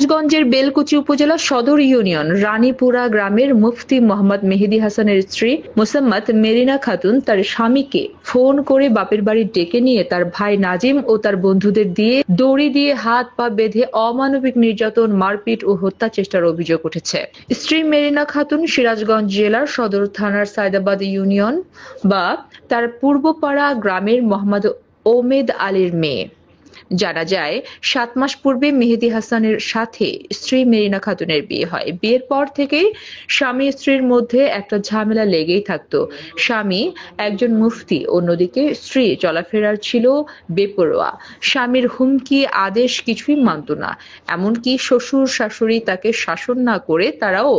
সিরাজগঞ্জের বেলকুচি উপজেলা সদর ইউনিয়ন রানীপুরা গ্রামের মুফতি মোহাম্মদ মেহেদী হাসানের স্ত্রী মোসাম্মত মেরিনা খাতুন তার স্বামীকে ফোন করে বাপের বাড়ি ডেকে নিয়ে তার ভাই নাজিম ও তার বন্ধুদের দিয়ে দড়ি দিয়ে হাত পা বেঁধে অমানবিক নির্যাতন, মারপিট ও হত্যা চেষ্টার অভিযোগ উঠেছে। স্ত্রী মেরিনা খাতুন সিরাজগঞ্জ জেলার সদর থানার সায়দাবাদ ইউনিয়ন বা তার পূর্বপাড়া গ্রামের মোহাম্মদ ওমেদ আলীর মেয়ে। জানা যায় ৭ মাস পূর্বে মেহেদী হাসানের সাথে স্ত্রী মেরিনা খাতুনের বিয়ে হয়। বিয়ের পর থেকেই স্বামী স্ত্রীর মধ্যে একটা ঝামেলা লেগেই থাকতো। স্বামী একজন মুফতি, অন্যদিকে স্ত্রী চলাফেরার ছিল বেপরোয়া। স্বামীর হুমকি আদেশ কিছুই মানত না, এমনকি শ্বশুর শাশুড়ি তাকে শাসন না করে তারাও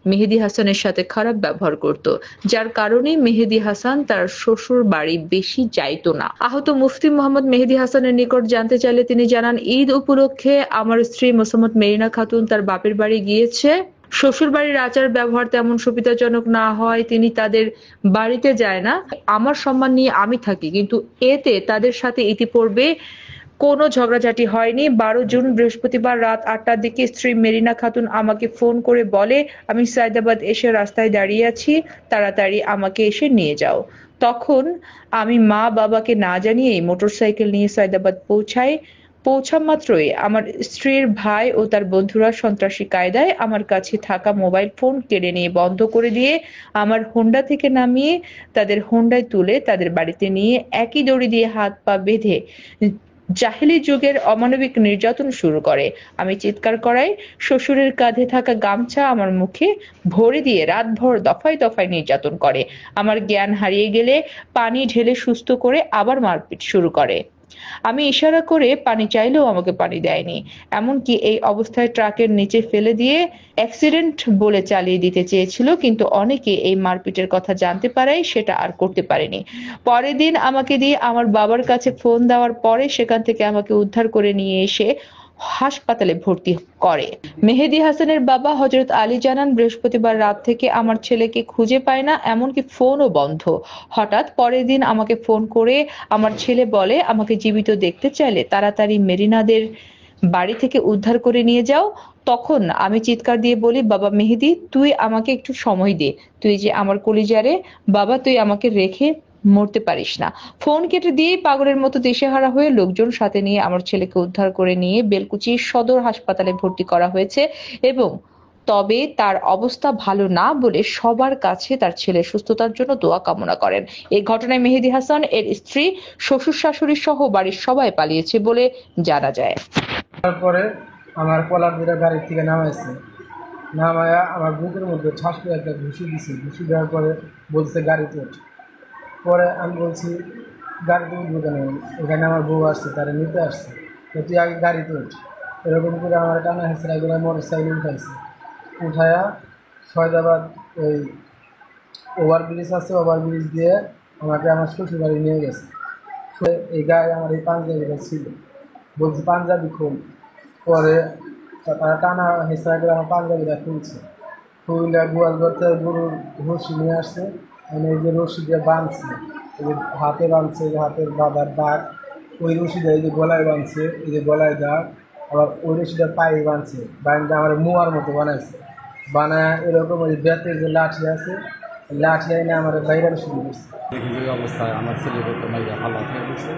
মেহেদী হাসানের সাথে খারাপ ব্যবহার করত, যার কারণে মেহেদী হাসান তার শ্বশুর বাড়ি বেশি যাইতো না। আহত মুফতি মোহাম্মদ মেহেদী হাসানের নিকট জানতে চাইলে তিনি জানান, ঈদ উপলক্ষে আমার স্ত্রী মোসাম্মত মেরিনা খাতুন তার বাপের বাড়ি গিয়েছে। শ্বশুর বাড়ির আচার ব্যবহার তেমন সুবিধাজনক না হয় তিনি তাদের বাড়িতে যায় না। আমার সম্মান নিয়ে আমি থাকি, কিন্তু এতে তাদের সাথে ইতিপূর্বে কোনো ঝগড়াঝাটি হয়নি। ১২ জুন বৃহস্পতিবার রাত ৮টার দিকে স্ত্রী মেরিনা খাতুন আমাকে ফোন করে বলে, আমি সায়দাবাদ এসে রাস্তায় দাঁড়িয়ে আছি, তাড়াতাড়ি আমাকে এসে নিয়ে যাও। তখন আমি মা বাবাকে না জানিয়েই মোটরসাইকেল নিয়ে সায়দাবাদ পৌঁছা মাত্রই আমার স্ত্রীর ভাই ও তার বন্ধুরা সন্ত্রাসী কায়দায় আমার কাছে থাকা মোবাইল ফোন কেড়ে নিয়ে বন্ধ করে দিয়ে আমার হোন্ডা থেকে নামিয়ে তাদের হোন্ডায় তুলে তাদের বাড়িতে নিয়ে একই দড়ি দিয়ে হাত পা বেঁধে জাহেলি যুগের অমানবিক নির্যাতন শুরু করে। আমি চিৎকার করায় শ্বশুরের কাঁধে থাকা গামছা আমার মুখে ভরে দিয়ে রাতভর দফায় দফায় নির্যাতন করে। আমার জ্ঞান হারিয়ে গেলে পানি ঢেলে সুস্থ করে আবার মারপিট শুরু করে। আমি ইশারা করে পানি চাইলেও আমাকে পানি দেয়নি। এমনকি এই অবস্থায় ট্রাকের নিচে ফেলে দিয়ে অ্যাক্সিডেন্ট বলে চালিয়ে দিতে চেয়েছিল, কিন্তু অনেকে এই মারপিটের কথা জানতে পারায় সেটা আর করতে পারেনি। পরের দিন আমাকে দিয়ে আমার বাবার কাছে ফোন দেওয়ার পরে সেখান থেকে আমাকে উদ্ধার করে নিয়ে এসে হাসপাতালে ভর্তি করে। মেহেদী হাসানের বাবা হযরত আলী জানান, বৃহস্পতিবার রাত থেকে আমার ছেলেকে খুঁজে পায় না, এমনকি ফোনও বন্ধ। হঠাৎ পরের দিন আমাকে ফোন করে আমার ছেলে বলে, আমাকে জীবিত দেখতে চাইলে তাড়াতাড়ি মেরিনাদের বাড়ি থেকে উদ্ধার করে নিয়ে যাও। তখন আমি চিৎকার দিয়ে বলি, বাবা মেহেদী, তুই আমাকে একটু সময় দে, তুই যে আমার কলিজারে বাবা, তুই আমাকে রেখে মরতে পারিস না। ফোন কেটে দিয়েই পাগলের মতো দিশেহারা হয়ে লোকজন সাথে নিয়ে আমার ছেলেকে উদ্ধার করে নিয়ে বেলকুচি সদর হাসপাতালে ভর্তি করা হয়েছে এবং তবে তার অবস্থা ভালো না বলে সবার কাছে তার ছেলের সুস্থতার জন্য দোয়া কামনা করেন। এই ঘটনায় মেহেদী হাসান, এর স্ত্রী, শ্বশুর শাশুড়ি সহ বাড়ির সবাই পালিয়েছে বলে জানা যায়। তারপরে আমার কলার দুটা গাড়ির থেকে নামায়া আমার বুকের মধ্যে ঠাস করে একটা ঘুষি দিছে। ঘুষি দেওয়ার পরে বলছে গাড়িতে ওঠ। পরে আমি বলছি গাড়িতে উঠবো কেন, এখানে আমার বউ আসছে, তারা নিতে আসছে, তো তুই আগে গাড়িতে ওঠ। এরকম করে আমার টানা হেসে এগুলো মোটর সাইকেল উঠাইছে। উঠায়া সয়দাবাদ ওই ওভারব্রিজ আছে, ওভারব্রিজ দিয়ে আমাকে আমার শ্বশুরবাড়ি নিয়ে গেছে। এই গায়ে আমার এই পাঞ্জাবিটা ছিল, বলছি পাঞ্জাবি খোল। পরে তারা টানা হেসা করে আমার পাঞ্জাবিটা খুলছে। খুলে গোয়াল করতে গরুর রশি নিয়ে আসছে, মানে এই যে রশি দিয়ে বাঁধছে, এই যে হাতে বাঁধছে, এই যে হাতের বাঁধার দাগ, ওই রশিটা এই যে গলায় বাঁধছে, এই যে গলায় দাগ, আবার ওই রশিটা পায়ে বাঁধছে, বাঁধতে আমার মুয়ার মতো বানাইছে। বানায় এরকম ওই বেতের যে লাঠি আছে, লাঠি এনে আমার বাইরে শুরু করছে। এই অবস্থায় আমার ছেলে তো মাইয়া হালাত হয়ে গেছে।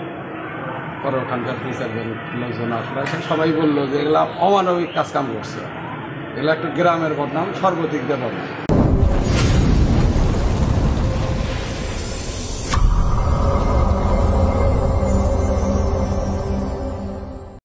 পরে ওখানকার ২-৪ জন লোকজন আসলে সবাই বললো যে এগুলা অমানবিক কাজকাম করছে, এগুলো একটা গ্রামের বদনাম সর্বদিক দিয়ে বদনাম।